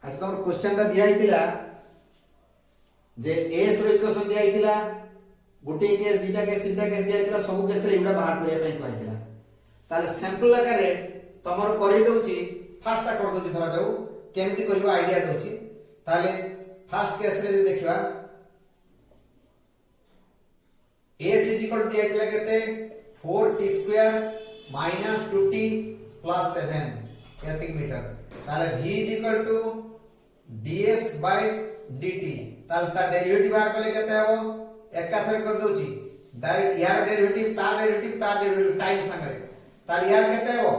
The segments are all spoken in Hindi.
आज तुम क्वेश्चन टा दिया हितिला जे एस रो इक्वेशन दिया हितिला गोटे केस दुटा केस तीनटा केस दिया हितिला सब केस रे एटा बाहर करिया पई कहैतिला ताले सैंपल आकार रे तमरो करै दउची फास्ट टा कर दउची धरा जाऊ केमति करियो आईडिया दउची ताले फर्स्ट केस रे देखिबा a is equal to दिया हितिला केते 4t square minus 2t plus 7 एतिक मीटर ताले v is equal to ds by dt ताले ता डेरिवेटिव बाहर कले केते हबो एकाथरे कर दउची डायरेक्ट यार डेरिवेटिव टाइम संगे ताले यार केते हबो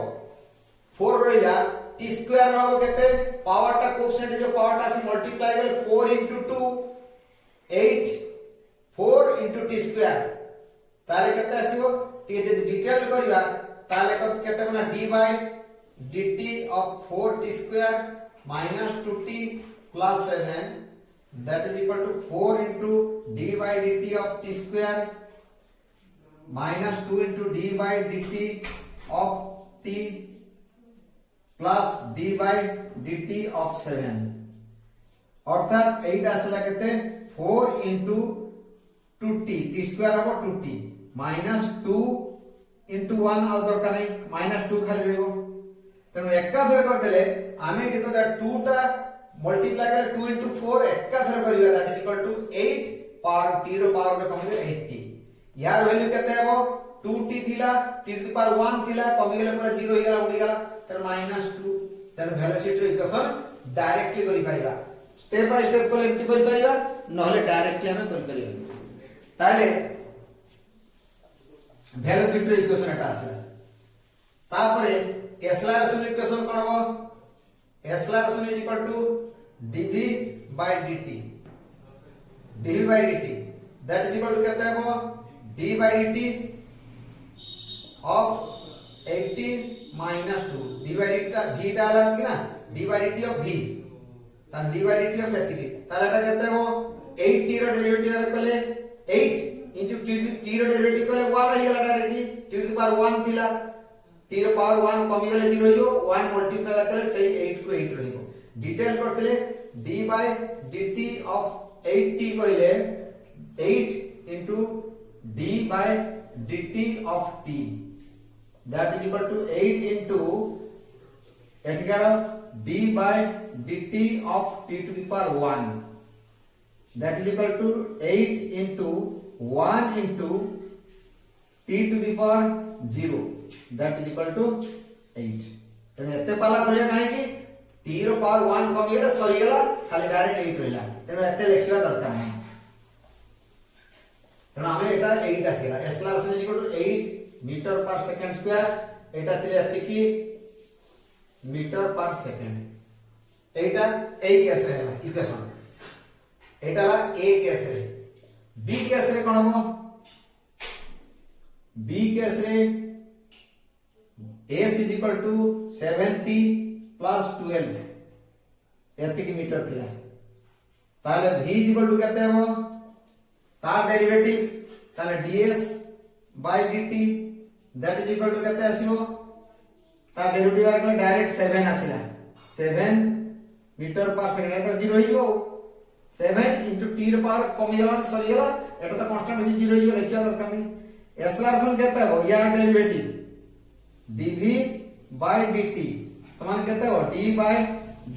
4 रहिला t स्क्वायर रहबो केते पावर टा कोएफिशिएंट जो पावर टा से मल्टीप्लाई कर 4 into 2 8 4 into t स्क्वायर ताले केते आसीबो टी जे डिटेल करिवा ताले केते कोना d by dt of 4t square minus 2t plus 7 that is equal to 4 into d by dt of t square minus 2 into d by dt of t plus d by dt of 7 अर्थात एटा आसला केते 4 into 2t t square हो 2t minus 2 into 1 आउ दरकार नहीं minus 2 खाली रहबो तेनु एकाधर कर देले आमे इको दा 2 टा मल्टीप्लाई कर 2 into 4 एकाधर करिया that is equal to 8 power t रो पावर कम दे 80 यार वैल्यू केते हेबो 2t थिला t टू द पावर 1 थिला कमी गेले पूरा 0 हो गेला उडी गेला तर -2 तर वेलोसिटी इक्वेशन डायरेक्टली करि पाइबा स्टेप बाय स्टेप को एमती करि पाइबा नहले डायरेक्टली हमें करि परिबा ताले वेलोसिटी इक्वेशन एटा आसला तापरे एक्सेलरेशन इक्वेशन कोन हो acceleration is equal to dv by dt that is equal to कहता है वो d by dt of 80 minus 2 d by dt v डाला कि ना d by dt of v ता d by dt of एतिकी ताला एटा कहता है वो 8t रो डेरिवेटिव करले 8 into t रो डेरिवेटिव करले 1 रही गला directly t to the power 1 थिला t रो पावर 1 कमी गले 0 हो 1 मल्टीप्लाई करले सही 8 को 8 रहिबो detail करथले d by dt of 8t कहले 8 into d by dt of t that is equal to 8 into एठकार d by dt of t to the power 1 that is equal to 8 into 1 into t to the power 0 that is equal to 8 तने एते पाला करिया काहे कि t रो पावर 1 कम गेला सरी गेला खाली डायरेक्ट 8 रहिला तने एते लिखिबा दरकार नै तने हमें एटा 8 आसीला acceleration is equal to 8 metre per second square एटा तिले एतिकी metre per second Etah A case रहला इक्वेशन एटा ए केस रे बी केस रे कोन हो बी केस रे s is equal to 70 plus 12 एतिकी मीटर थिला ताले v is equal to कहते हैं वो तार डेरिवेटिव ताले ds by dt that is equal to कहते हैं सिनो तार डेरिवेटिव आके डायरेक्ट 7 आसिला 7 मीटर पर सेकंड है तो 0 हिबो 7 into t रो पावर कम गेला सरी गेला एटा तो कांस्टेंट है 0 हिबो लिखिया दरकार नहीं एक्सेलरेशन कहता है वो या डेरिवेटिव dv by dt समान कहते हैं वो d by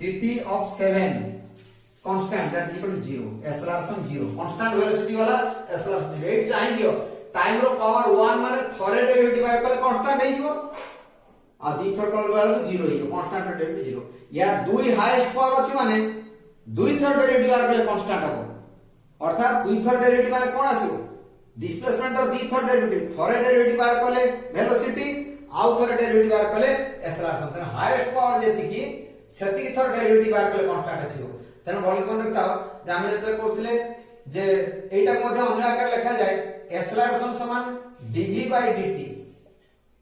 dt of 7 constant that is equal to 0 acceleration 0 constant velocity वाला एक्सेलरेशन रेट चाहिए दियो टाइम रो पावर 1 माने थरे डेरिवेटिव आए करे कांस्टेंट हे जिवो आ दी थर कल वाला को 0 हे कांस्टेंट डेरिवेटिव 0 या दुई हाईएस्ट पावर अछि माने दुई थर डेरिवेटिव आए करे कांस्टेंट हबो अर्थात दुई थर डेरिवेटिव माने कोन आसीबो डिस्प्लेसमेंट रो दी थर डेरिवेटिव थरे डेरिवेटिव आए कले वेलोसिटी आउ थर डेरिवेटिव बार कले एक्सेलरेशन तने हाईएस्ट पावर जेतिकी सेतिकी थर डेरिवेटिव बार कले कांस्टेंट अछि तने बोल कोन रखता जे हम जते करथले जे एटा मध्ये अन्य आकार लिखा जाय एक्सेलरेशन समान dv by dt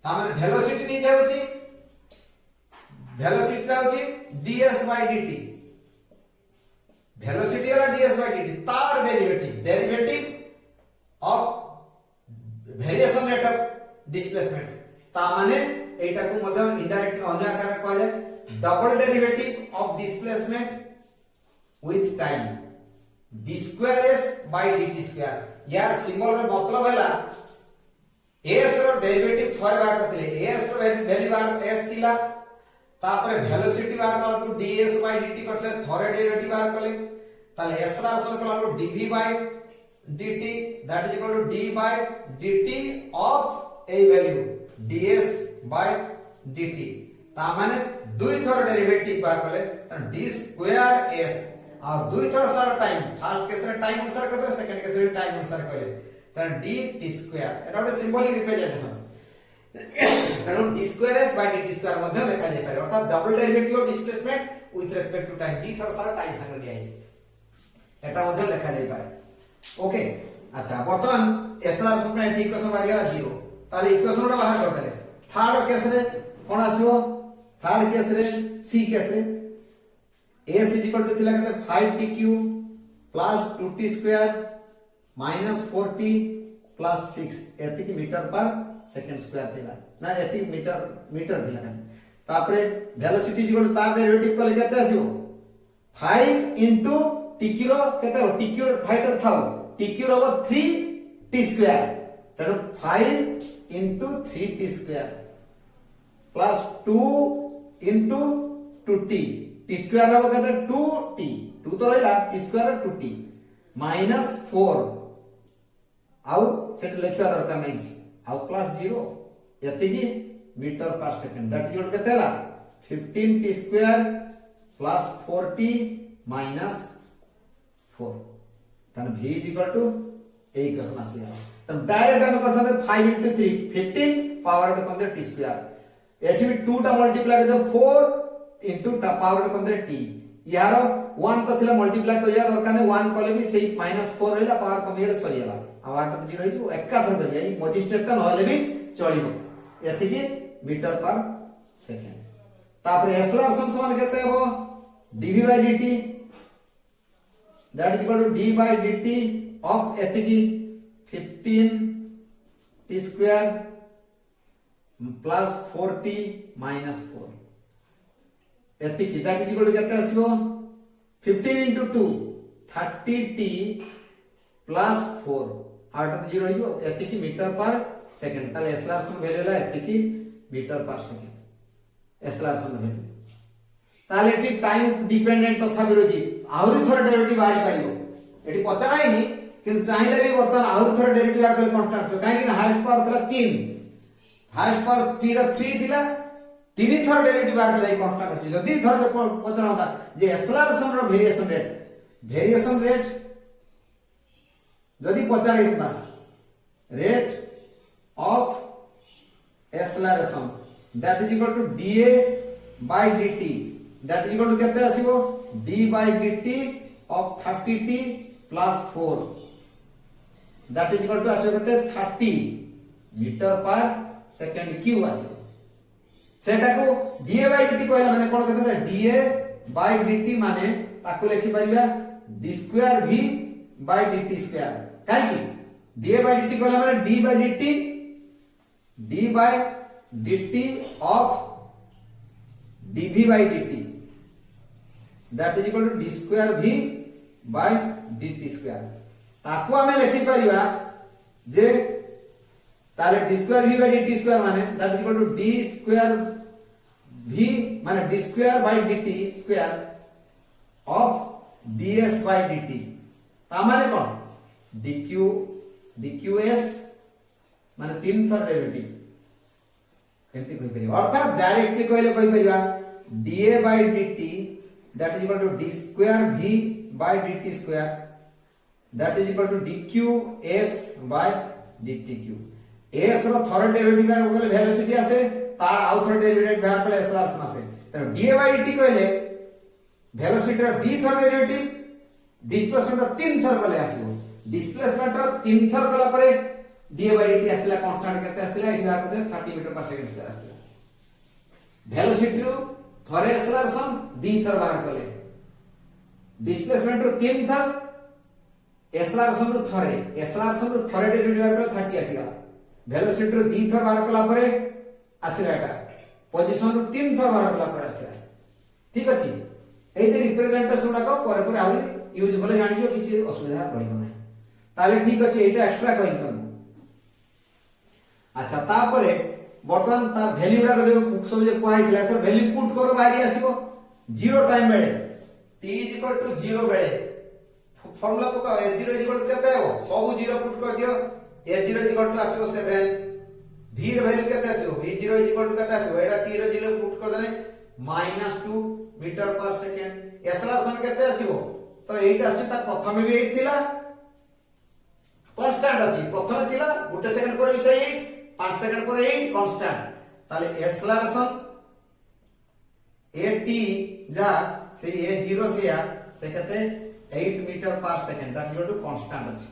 तामाने वेलोसिटी नि जाउची वेलोसिटी ता होची ds by dt वेलोसिटी वाला ds by dt तार derivative of variation rate of displacement तामाने एटा को मध्य इनडायरेक्ट अन्य आकार कह जाय double derivative of displacement with time d square s by dt square यार सिंबल रे मतलब हैला s रो डेरिवेटिव थोरे बार करथिले s रो वैल्यू बार s थिला तापरे वेलोसिटी बार करलु ds by dt करथले थोरे डेरिवेटिव बार कले ताले s रा आंसर करलु dv by dt that is equal to d by dt of a value ds by dt ता माने दुई थोर डेरिवेटिव बार कले त d स्क्वायर s और दुई थोर सारा टाइम फर्स्ट केस रे टाइम अनुसार करले सेकंड केस रे टाइम अनुसार करले त d t स्क्वायर एटा ଗୋଟେ सिंबलिक रिप्रेजेंटेशन तेणु d square s by dt square मध्ये लिखा जाय पारे अर्थात double derivative of displacement with respect to time d थोर सारा टाइम संगे दिया है एटा मध्ये लिखा जाय पारे ओके अच्छा वर्तमान s रा सम एठी इक्वेशन बाहर गला 0 ताले इक्वेशन रा बाहर कर देले थर्ड केस रे कोन आसीबो थर्ड केस रे c केस रे s is equal to थिला कहते 5tq plus 2t square minus 4t plus 6 एति की मीटर पर सेकंड स्क्वायर थिला ना एति मीटर थिला कहते तापरे वेलोसिटी इक्वल टू तार डेरिवेटिव को लेके आसीबो 5 into tq रो कहते हो tq रो 5 टर थाओ tq रो 3t square तेरो 5 into 3t square plus 2 into 2t t square रो कहते 2t 2 तो रहला t square 2t minus 4 आउ सेट लिखवा दरकार नै छी आउ प्लस 0 यति की metre per second that is कहते हला 15t square plus 4t minus 4 तन v is equal to A equation आसी तन डायरेक्ट हम करथाते 5 into 3 15 पावर to कंदे t square एठी भी 2 टा मल्टीप्लाई कर दो 4 into टा पावर to कंदे t यार 1 तो थिला मल्टीप्लाई करिया दरकार नै 1 कले भी सेही -4 रहला पावर कमियर सरी जाला आ वाट 0 हिजो एका थर दे जाई मजी स्टेप टा नहले भी चलिबो एति की मीटर पर सेकंड तापर एक्सेलरेशन समान केते हो dv by dt that is equal to d by dt of एति की 15 t square plus 4t minus 4 एति की that is equal to केते आसीबो 15 into 2 30t plus 4 आटा 0 हिजो एति की मीटर पर सेकंड ताले एक्सेलरेशन वैल्यू ला एति की metre per second acceleration value ताले एटी टाइम डिपेंडेंट तथा विरोधी आउरी थोर डेरिवेटिव बारी पारिबो एटी पचराइनी किंतु चाहिले भी वर्तमान आउरी थोर डेरिवेटिव आ कले कांस्टेंट से काहे कि हाइट पर तला 3 हाइट पर t रो 3 थिला 3 थोर डेरिवेटिव आ कले कांस्टेंट আছে যদি ধর পচরাটা যে एक्सेलरेशन रो वेरिएशन रेट যদি পচারে ইতনা rate of acceleration that is equal to dA by dt that is equal to केते आसीबो d by dt of 30t plus 4 that is equal to आसीबो केते 30 मीटर पर सेकंड क्यूब आसीबो सेटा को dA by dt कहला माने कोन कहते dA by dt माने ताको लिखि परिबा d square v by dt square काहे की dA by dt कहला माने d by dt of dv by dt that is equal to d square v by dt square ताको हमें लिखि परिबा जे ताले d square v by dt square माने that is equal to d square v माने d square by dt square of ds by dt ता माने कोन dqs माने 3 थर डेरिवेटिव एंती कहि परिबा अर्थात डायरेक्टली कहले कहि परिबा dA by dt that is equal to d square v by dt square that is equal to dqs by dtq s रो थर डेरिवेटिव का कहले वेलोसिटी आसे तार आउ थर डेरिवेटिव बाहर पले एक्सेलरेशन आसे त dA by dt कहले वेलोसिटी रो दी थर डेरिवेटिव डिस्प्लेसमेंट रो 3 थर कले आसीबो डिस्प्लेसमेंट रो 3 थर कला परे dA by dt आस्तिला कांस्टेंट केते आस्तिला एठी बाहर करते 30 metre per second square आस्तिला velocity रो थरे एक्सेलरेशन दी थर बाहर कले डिस्प्लेसमेंट रो 3 थर एक्सेलरेशन रो थरे डेरिवेटिव बाहर कले 30 आसीला वेलोसिटी रो दी थर बाहर कला परे आसीला एटा पोजीशन रो 3 थर बाहर कला परे आसीला ठीक अछि এই যে রিপ্রেজেন্টেশন গুড়াক পরে পরে আହୁରି यूज কলে জানিও কিছু অসুবিধা রহিব না তাহলে ঠিক আছে এটা এক্সট্রা কই দিতাম আচ্ছা তারপরে বর্তমান তার ভ্যালু গুড়াক যে সব যে কোয়াই দিলা তো ভ্যালু পুট করো বাইরে আসিবো 0 টাইম বেলে t 0 বেলে ফর্মুলা পকাও s0 কেতে হবো সব 0 পুট कर दियो s0 আসিবো 7 v র ভ্যালু কেতে আসিবো v0 কেতে আসিবো এটা t র 0 পুট कर দেলে -2 মিটার পার সেকেন্ড এক্সেলারেশন কেতে আসিবো তো এইটা আছে তার প্রথমে বি 8 থিলা কনস্ট্যান্ট আছে প্রথমে থিলা গোটে সেকেন্ড পরে বিসে 8 5 সেকেন্ড পরে 8 কনস্ট্যান্ট তাহলে এক্সেলারেশন at যা সেই a0 সেয়া সেটাতে 8 metre per second that equal to constant আছে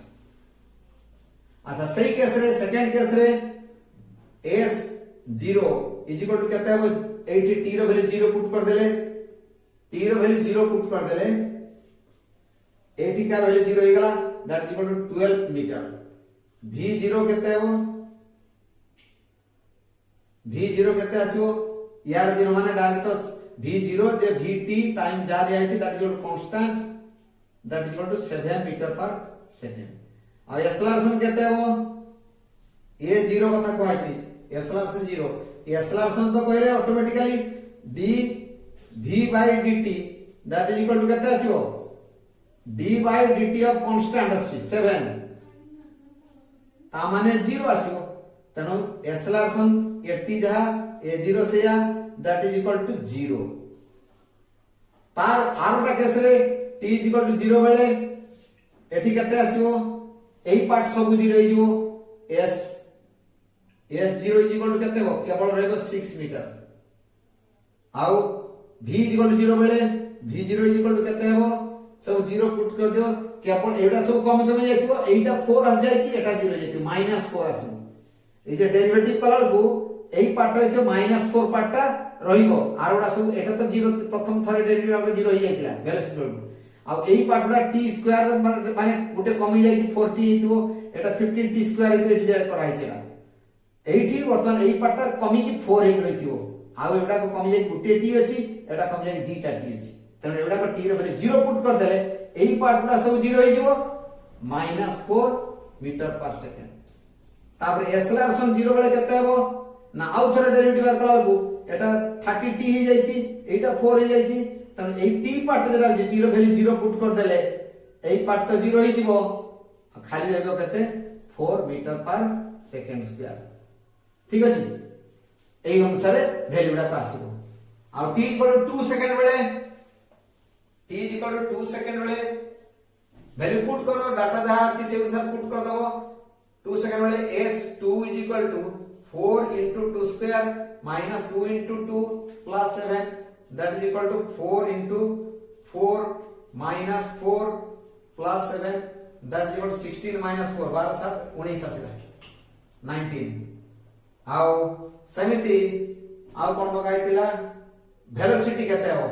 আচ্ছা সেই কেস রে সেকেন্ড কেস রে s0 ইজ ইকুয়াল টু কেতে হবে 80 t র ভ্যালু 0 পুট कर দেলে t র ভ্যালু 0 পুট कर দেলে 80 का वैल्यू 0 हो गला that is equal to 12 metre v0 केते हो v0 केते आसीबो यार 0 माने डायरेक्ट तो v0 जे vt टाइम जा जाय छि that is equal to constant that is equal to 7 metre per second और एक्सेलरेशन केते हो ये 0 कथा कहै छि एक्सेलरेशन 0 एक्सेलरेशन तो कहले automatically d v by dt that is equal to केते आसीबो d by dt of constant আছে 7 ता माने 0 आसीबो तनो एक्सेलरेशन at जहा a0 से या दैट इज इक्वल टू 0 तार आरोटा केस रे t इज इक्वल टू 0 बेले एठी केते आसीबो एई पार्ट सब 0 होई जिवो s0 इज इक्वल टू केते हो केवल रहबो 6 मीटर आउ v इज इक्वल टू 0 बेले v0 इज इक्वल टू केते हो सब 0 पुट कर दियो केवल एटा सब कम कम जाइतो एटा 4 आ जाइछि एटा 0 जाइतो -4 आसीबो ए जे डेरिवेटिव कलाल को एई पार्ट रे जो -4 पार्टटा रहिबो आरोडा सब एटा तो 0 प्रथम थरे डेरिवेटिव आगे 0 होई जाइतिला वेलोसिटी को आ एई पार्टटा t स्क्वायर माने गुटे कमी जाइछि 4t हितबो एटा 15t स्क्वायर इक्वेट जाय कराइ छिला एइठी वर्तमान एई पार्टटा कमी की 4 हे रहितिबो आ एटा को कमी जाइ गुटे t अछि एटा कमी जाइ 2टा t अछि तने एवडा को t रे भले 0 पुट कर देले एई पार्ट गुडा सब 0 होई जिवो -4 मीटर पर सेकंड तापर एक्सेलरेशन 0 बेले केते हेबो ना आउ थरे डेरिवेटिव कर कला को एटा 30t हे जाईची एटा 4 हे जाईची तने एई t पार्ट जरा जे t रे भले 0 पुट कर देले एई पार्ट तो 0 होई जिवो खाली रहबो केते 4 मीटर पर सेकंड स्क्वायर ठीक अछि एई अनुसार वैल्यू डा आसीबो आ t 2 सेकंड बेले t is equal to 2 second बेले वैल्यू पुट करो डाटा जहां अछि से अनुसार पुट कर दबो 2 सेकंड बेले s2 is equal to 4 into 2 square minus 2 into 2 plus 7 that is equal to 4 into 4 minus 4 plus 7 that is equal to 16 minus 4 12 7 19 आसीला 19 आओ समिति आओ कोन बगाइतिला वेलोसिटी केते हो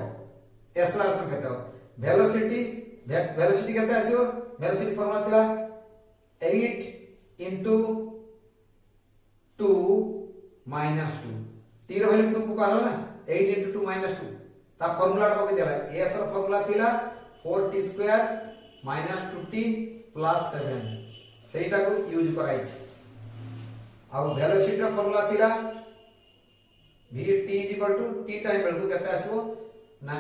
एक्सेलरेशन केते हो वेलोसिटी केते आसीओ वेलोसिटी फॉर्मूला थिला 8 into 2 minus 2 t रो वैल्यू 2 पुकारला ना 8 into 2 minus 2 ता फॉर्मूला टा पके देला s रो फॉर्मूला थिला 4t square minus 2t plus 7 सेटा को यूज कराई छी आ वेलोसिटी रो फॉर्मूला थिला vt is equal to t time बेल को केते आसीबो ना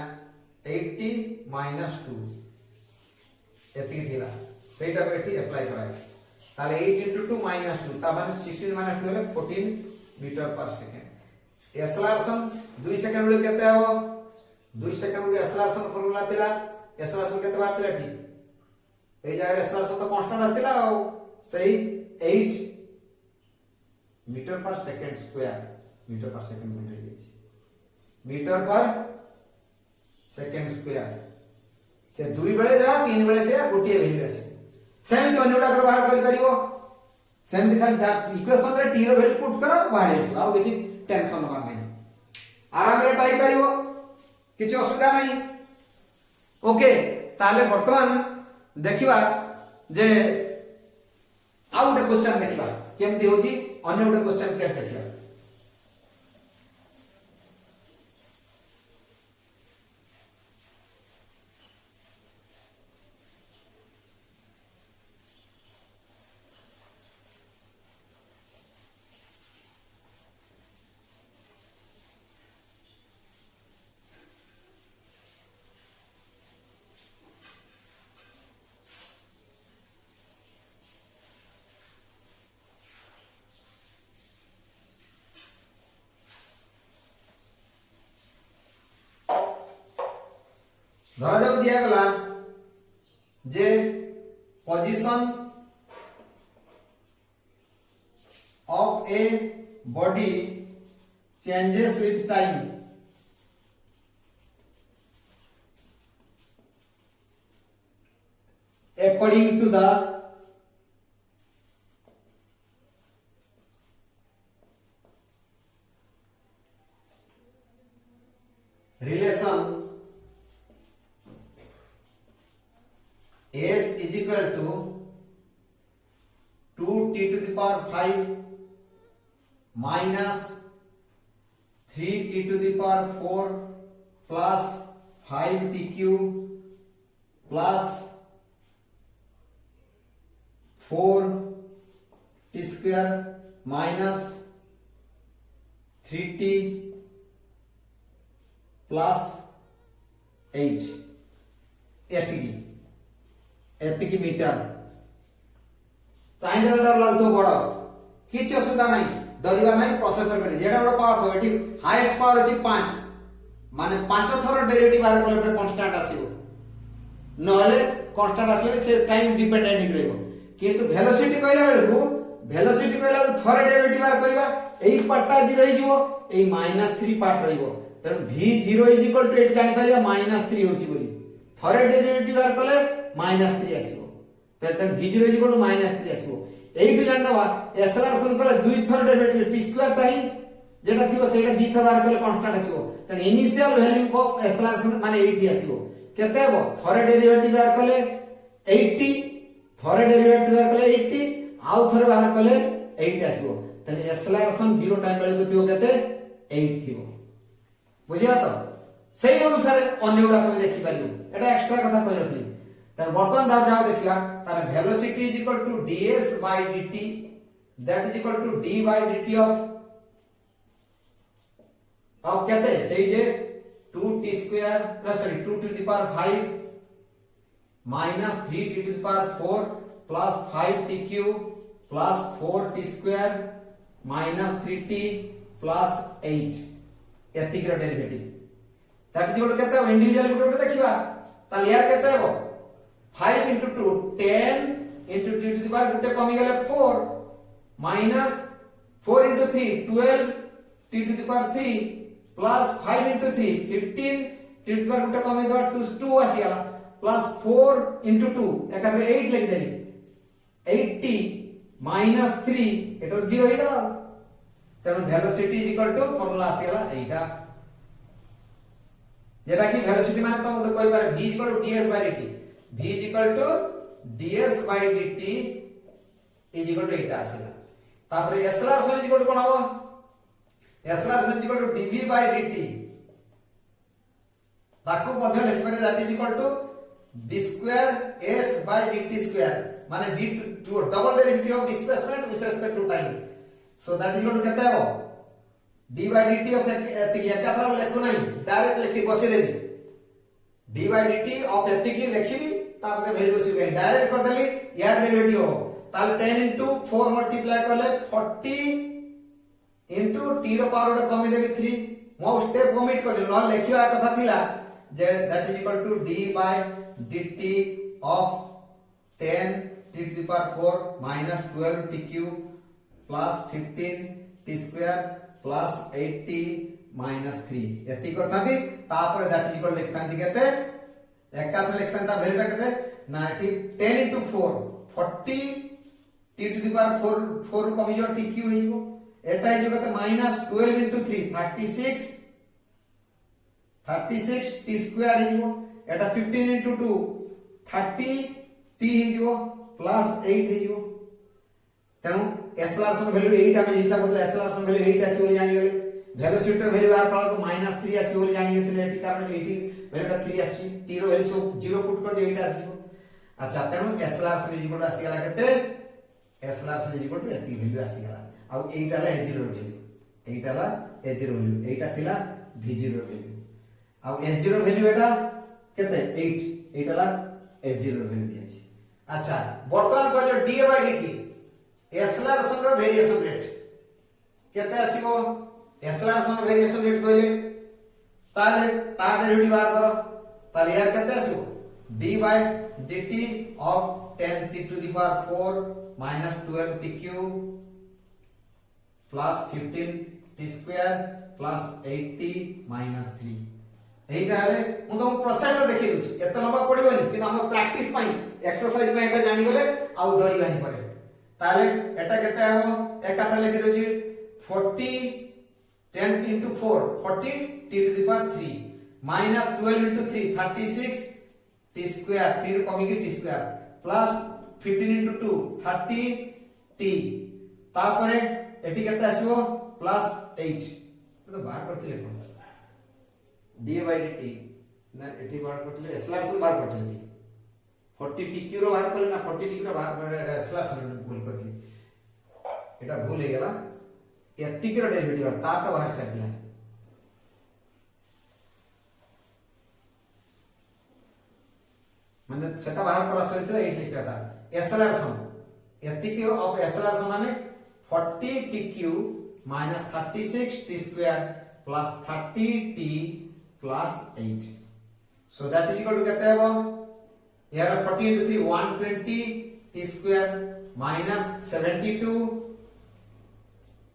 80 minus 2 एति थिला सेटा को एठी अप्लाई कराई छी ताले 8 into 2 minus 2 ता माने 16 minus 2 है 14 metre per second acceleration 2 second में केते हो 2 सेकंड में एक्सेलरेशन फॉर्मूला थिला एक्सेलरेशन केते बार थिला टी ए जगह एक्सेलरेशन तो कांस्टेंट आथिला सही 8 metre per second square metre per second में रही छी मीटर पर सेकंड स्क्वायर से 2 बेले जा 3 बेले से गोटिए वैल्यू आसी सेम तो अन्यटा कर बाहर कर परियो सेम खाली इक्वेशन रे t रो वैल्यू पुट करो बाहर आसी आ किछि टेंशन नबा नहीं आराम रे टाइप परियो किछि असुविधा नहीं ओके ताले वर्तमान देखिबा जे आ उटे क्वेश्चन देखिबा केमति होची अन्य उटे क्वेश्चन केस देखिबा धरा जाऊ दिया गला जे position of a body changes with time according to the relation S is equal to 2t to the power 5 minus 3t to the power 4 plus 5tq plus 4t square minus 3t plus 8 एतिकी metre चाहिए डर लगो बड़ किसी असुविधा नहीं डरवा नहीं प्रोसेसर करी जेटा बड़ पावर तो एटी हाईएस्ट पावर अछि 5 माने 5 थर डेरिवेटिव बाहर कले कांस्टेंट आसीबो नहले कांस्टेंट आसीबे से टाइम डिपेंडेंट रहइबो किंतु वेलोसिटी कहला थरे डेरिवेटिव बाहर करबा एई पार्टटा 0 रहि जिवो एई -3 पार्ट रहिबो तन v0 = एटी जानि परिया -3 होछि बोली थरे डेरिवेटिव बाहर कले -3 आसीबो तन v0 = -3 आसीबो एइटु जानबा एक्सेलरेशन कले दुई थर डेरिवेटिव t स्क्वायर ताई जेटा थिबो सेटा दी थर बाहर कले कांस्टेंट आसीबो तन इनिशियल वैल्यू ऑफ एक्सेलरेशन माने 80 आसीबो केते हबो थरे डेरिवेटिव बाहर कले 80 थरे डेरिवेटिव बाहर कले 80 आउ थरे बाहर कले 8 आसीबो तने एक्सेलरेशन 0 टाइम बेले थिबो केते 8 थिबो बुझिया तो सेही अनुसार अन्य गुडा को देखि पारिबो एटा एक्स्ट्रा कथा कहि रखली तन वर्तमान दाव जाओ देखिया तार velocity = ds by dt that is equal to d by dt of कहते हैं सही जे 2t square plus 2 to the power 5 minus 3t to the power 4 plus 5t cube plus 4t square minus 3t plus 8 एतिक derivative that is equal to कहते हैं इंडिविजुअल गुटे देखिबा ताल यार कहते हैं 5 into 2 10 into t to the power गुटे कमी गेले 4 minus 4 into 3 12 t to the power 3 plus 5 into 3 15 t to the power गुटे कमी दवा 2 आसी गला plus 4 into 2 एकारे 8 लिख देली 80 minus 3 एटा 0 हो गला तनो वेलोसिटी फॉर्मूला आसी गला एटा जेटा कि वेलोसिटी माने तो गुटे कोइ बार v ds by dt v ds by dt is equal to 8 आसीला तापर एक्सेलरेशन इज इक्वल टू कोन हो acceleration is equal to dv by dt ताकू मध्ये लिख पारे that is equal to d square s by dt square माने d two double derivative of displacement with respect to time so that is equal to केते हो d by dt ऑफ एकाथरा लिखो नहीं डायरेक्ट लिखि बसे देबी d by dt ऑफ एतिकी लिखिबी तापर वैल्यू बसिबे डायरेक्ट कर देली यार डेरिवेटिव हो ताल 10 into 4 मल्टीप्लाई करले 40 into t रो पावर रे कमी देबी 3 मो स्टेप कमिट कर दे न लिखिया कथा थिला जे that is equal to d by dt of 10 t to the power 4 minus 12 t cube plus 15 t square plus 80 minus 3 एति करता थी तापर दैट इज इक्वल लिखतांती केते एकाथ लिखतांता वैल्यूटा केते 90 10 into 4 40 t to the power 4 कमी जो t cube हेइबो एटा इज केते minus 12 into 3 36 t square हेइबो एटा 15 into 2 30 t हेइबो plus 8 हेइबो तेनु एक्सेलरेशन वैल्यू 8 हम हिसाब करले एक्सेलरेशन वैल्यू 8 आसी बोली जानि गेले वेलोसिटी वैल्यू आर पावर को -3 आसी बोली जानि गेले एटी कारण 80 वैल्यूटा 3 आसी t रो वैल्यू सब 0 पुट कर दे 8 आसीबो अच्छा तेनु एक्सेलरेशन इज इक्वल टू आसी गेला केते एक्सेलरेशन इज इक्वल टू एती वैल्यू आसी गेला अब 8 आला a0 वैल्यू 8 आला a0 वैल्यू 8 थिला v0 वैल्यू अब s0 वैल्यू एटा केते 8 आला s0 वैल्यू दिया छी अच्छा वर्तमान को जो d by dt एक्सेलरेशन रो वेरिएशन रेट केते आसीबो एक्सेलरेशन वेरिएशन रेट कहले ताले ता डेरिवेटिव बार करो ताले यार कहते हैं सो d by dt of 10 t to the power 4 minus 12 t cube plus 15 t square plus 8t minus 3 एटा हले मु तो प्रोसेस देखि दउछ एत लंबा पडिबोनी कि हम प्रैक्टिस पई एक्सरसाइज में एटा जानि गले आउ डरी बानी परे ताले एटा केते हबो एक कथा लिखि दउछि 40 10 into 4 40 t to the power 3 minus 12 into 3 36 t square 3 रो कमी की t square plus 15 into 2 30 t तापरे एटी केते आसीबो plus 8 तो बाहर करथिले कोन d by dt ना एटी बाहर करथिले एक्सलेरेशन बाहर करथिले 40 t क्यू रो बाहर करले ना 40 t रो बाहर एक्सलेरेशन भूल करली एटा भूल हे गेला एतिक रो डेरिवेटिव ताटा बाहर साइडला माने सेटा बाहर करा सहित एट लिखा था एक्सेलरेशन एतिक ऑफ एक्सेलरेशन माने 40 t cube minus 36 t square plus 30 t plus 8 so that is equal to कहते हैं वो यार 40 into 3 120 t square minus 72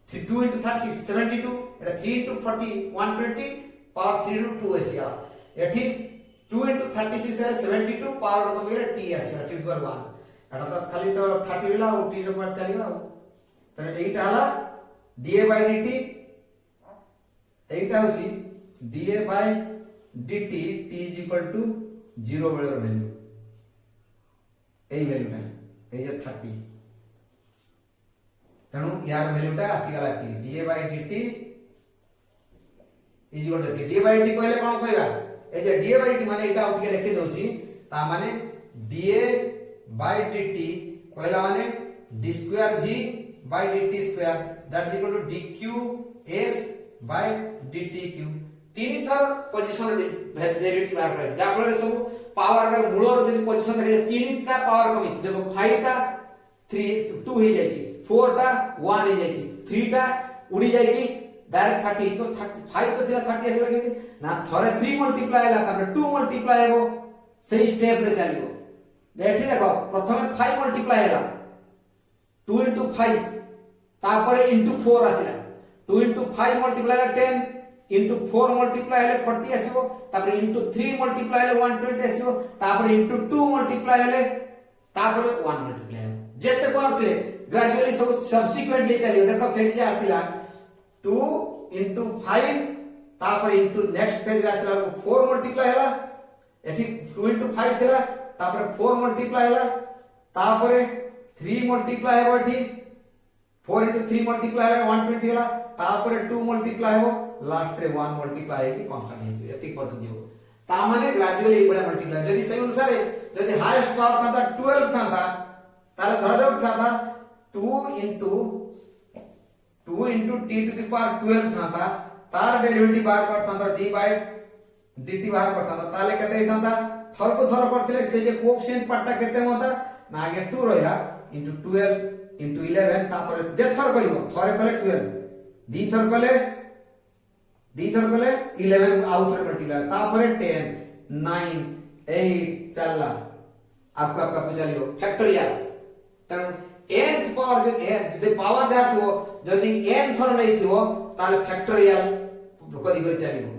2 into 36 72 এটা 3 into 40 120 power 3 root 2 एसिया एठी 2 into 36 है 72 power को मेरे t एसिया t पर 1 एटा तो खाली तो 30 रहला और t रो पर चलीला तने एटा हला dA by dt एटा होची dA by dt t is equal to 0 बेले वैल्यू ए वैल्यू टा ए 30 तनु यार वैल्यू टा आसी गला कि dA by dt is equal to dA by dt कहले कोन कहबा ए जे dA by dt माने एटा उठके लिखि दउची ता माने dA by dt कहला माने d square v by dt square that is equal to dq s by dt cube तीन थर पोजीशन डेरिवेटिव बाहर करे जा फल रे सब पावर रे मूलर जदी पोजीशन देखे तीन ता पावर कमी देखो 5 ता 3 2 हे जाई छी 4 ता 1 हे जाई छी 3 ता उडी जाई की डायरेक्ट 30 को 35 तो दिला 30 आसे लगे ना थरे 3 मल्टीप्लाई होला तापर 2 मल्टीप्लाई हेबो सही स्टेप रे चलिबो एठी देखो प्रथमे 5 मल्टीप्लाई होला 2 into 5 तापर into 4 आसिला 2 into 5 multiply 10 into 4 multiply हेले 40 आसीबो तापर into 3 multiply हेले 120 आसीबो तापर into 2 multiply हेले तापर 1 multiply जेते परथले ग्रेजुअली सब सब्सिक्वेंटली चलियो देखो सेट जे आसीला 2 into 5 तापर into नेक्स्ट पेज आसीला 4 multiply हेला एठी 2 into 5 थिला तापर 4 multiply हेला तापर 3 multiply हेबो एठी 4 into 3 multiply हेला 120 हेला तापर 2 multiply हेबो लास्ट रे 1 मल्टीप्लाई की कांस्टेंट हे एति पट दियो ता माने ग्रेजुअली ए बडा मल्टीप्लाई जदी सही अनुसार जदी हाईएस्ट पावर था 12 था ताले धरा जाउ था 2 into t to the power 12 था तार डेरिवेटिव बाहर करता था d by dt बाहर करता था ताले केते था थर को थर करथिले से जे कोएफिशिएंट पार्टटा केते होता ना आगे 2 रहला into 12 into 11 तापर जे थर करिवो थरे कले 12 दी थर कले 11 आउट रे मल्टीप्लाई तापर 10 9 8 चलला आपका चलियो फैक्टोरियल तनु nth पावर जे पावर जातियो जदी n थर नै थियो ताले फैक्टोरियल करि करि चलियो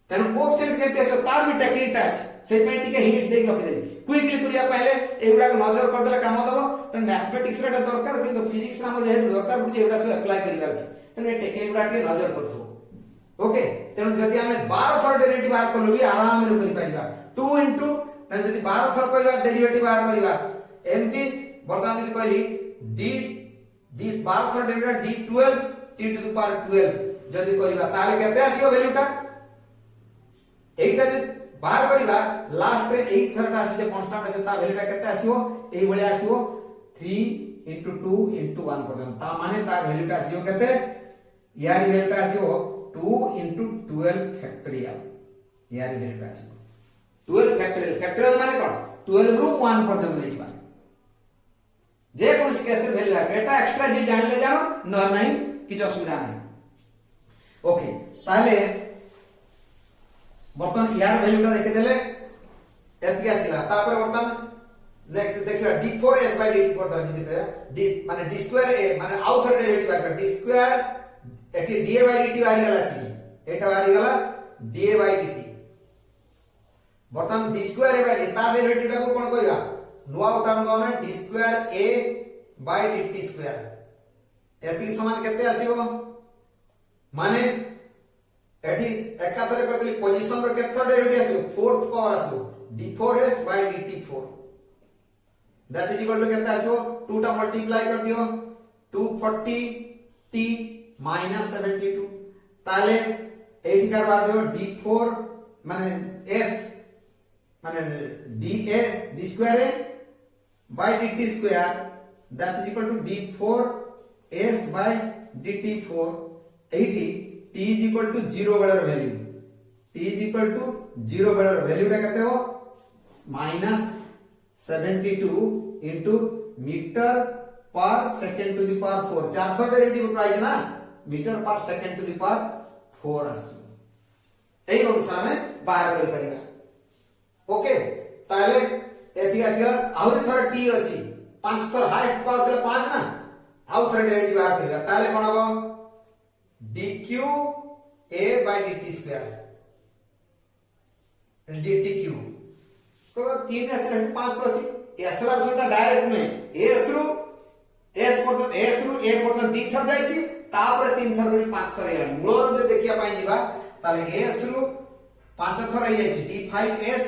तनु कोएफिशिएंट केते से तार भी टेक्निक टच से पे टिके हिंट्स देख रखि देबी क्विकली करिया पहले एगुडा को नजर कर देले काम दबो तनु मैथमेटिक्स रे दरकार किंतु फिजिक्स रे हम जे दरकार बुझे एगुडा सब अप्लाई करि कर छै तनु टेक्निक गुडा के नजर करथो ओके तेनु जदी हमें 12 थर डेरिवेटिव बाहर करलो भी आराम रे करि पाइबा 2 into तेनु जदी 12 थर करिबा डेरिवेटिव बाहर करिबा एमती बर्तमान जदी कहली d 12 थर derivative d12 t to the power 12 जदी करिबा ताले केते आसीबो वैल्यूटा एटा जे बाहर करिबा लास्ट रे 8 थरटा आसी जे कांस्टेंट आसी ता वैल्यूटा केते आसीबो एई भले आसीबो 3 into 2 into 1 पर्यंत ता माने ता वैल्यूटा आसीबो केते यार वैल्यूटा आसीबो 2 into 12 factorial यार वैल्यूटा आसीबो 12 factorial माने कोन 12 रु 1 पर्यंत नै जिबा जे कोन केस रे वैल्यू है एटा एक्स्ट्रा जे जानले जानो न नहीं किछ असुविधा नहीं ओके ताले बर्तमान यार वैल्यूटा देखि देले एति आसिला तापर बर्तमान देखिबा d4s by dt4 धर जदी कह d माने d स्क्वायर a माने आउ थर डेरिवेटिव आकर d स्क्वायर एठी da by dt बारी गला एति एटा बारी गला da by dt बर्तमान d square a by dt तार डेरिवेटिव टा को कोन कहबा नुवा उदाहरण गने d square a by dt square एति समान केते आसीबो माने एठी एकाथरे करतली पोजीशन रो केते डेरिवेटिव आसीबो फोर्थ पावर आसीबो d4s by dt4 that is equal to कितना आसो 2 टा मल्टीप्लाई कर दियो 240t minus 72 ताले 8 का बार दियो d4 माने s माने da d square a by dt square that is equal to d4s by dt4 80 t is equal to 0 वाला value t is equal to 0 वाला वैल्यू टा कितने हो minus 72 into meter per second to the power 4 चार थो डेरिवेटिव प्राइस ना metre per second to the power 4 आसी एई अनुसार में बाहर कर परिया ओके ताले एथि आसीला आउरी थोर टी अछि पांच थोर हाइट पावर देले 5 ना आउ थोर डेरिवेटिव बाहर करिया ताले कोन हबो dq a by dt square dtq को 3 आसीला 5 तो अछि एक्सेलरेशन टा डायरेक्ट में s रु s पर्यंत s रु a पर्यंत दी थर जाई छी तापर 3 थर करी 5 थर हेला मूल जे देखिया पाई जीवा ताले s रु 5 थर हे जाई छी d5s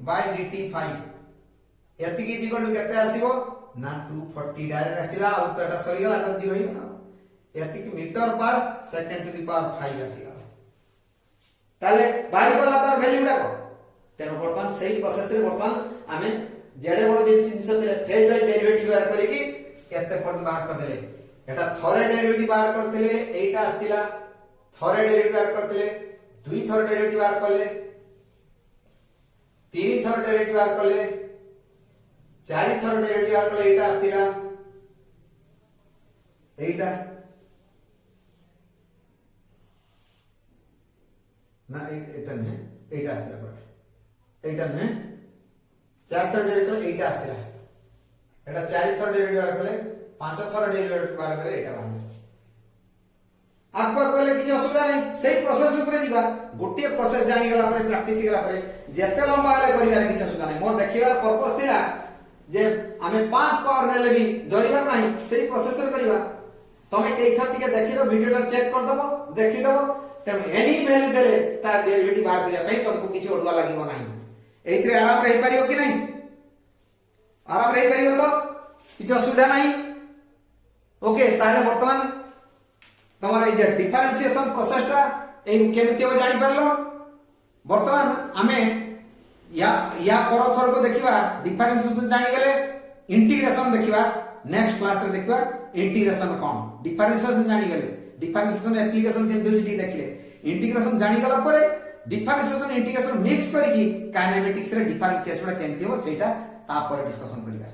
by dt5 एति की इक्वल टू केते आसीबो ना 240 डायरेक्ट आसीला और पेटा सरी गला टा 0 ही ना एति की metre per second to the power 5 आसीला ताले बाहर वाला तार वैल्यू डाको तेनो वर्तमान सही प्रोसेस रे वर्तमान आमे जेडे बड़ जे जिंस देले फेज वाइज डेरिवेटिव बाहर करी कि केते पद बाहर कर देले एटा थोरे डेरिवेटिव बाहर करथिले एटा आस्तिला थोरे डेरिवेटिव बाहर करथिले दुई थोर डेरिवेटिव बाहर करले तीन थोर डेरिवेटिव बाहर करले चार थोर डेरिवेटिव बाहर करले एटा आस्तिला एटा ना एटा ने एटा आस्तिला पर एटा ने चार थर डेरिवेटिव एटा आस्तिला एटा चार थर डेरिवेटिव बाहर करले पांच थर डेरिवेटिव बाहर करले एटा बाहर आपको कहले कि असुविधा नहीं सही प्रोसेस ऊपर जीवा गोटे प्रोसेस जानी गला पर प्रैक्टिस गला पर जेते लंबा हेले करिवार कि असुविधा नहीं मोर देखिबार पर्पस थिला जे हमें 5 पावर नेले भी डरिबार नहीं सही प्रोसेस रे करिवा तमे केई थर टिके देखि दो वीडियो चेक कर दबो देखि दबो तमे एनी वैल्यू देले तार डेरिवेटिव बाहर करिया पई तुमको किछि ओडवा लागिवो नहीं एइत्रे आराम रही पारियो कि नहीं आराम रही पारियो तो किछि असुविधा नहीं ओके ताले वर्तमान तमरा ए जे डिफरेंशिएशन प्रोसेस टा एन केमिति हो जानि परलो वर्तमान हमें या पर थर को देखिबा डिफरेंशिएशन जानि गेले इंटीग्रेशन देखिबा नेक्स्ट क्लास रे देखिबा इंटीग्रेशन कोन डिफरेंशिएशन जानि गेले डिफरेंशिएशन एप्लीकेशन केमिति होजी देखिले इंटीग्रेशन जानि गला परे डिफरेंशिएशन इंटीग्रेशन मिक्स करिकि काइनेमेटिक्स रे डिफरेंट केस बडा केमति हो सेटा ता पर डिस्कशन करिबा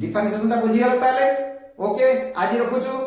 डिफरेंशिएशन ता बुझी गला ताले ओके आज रखुछु।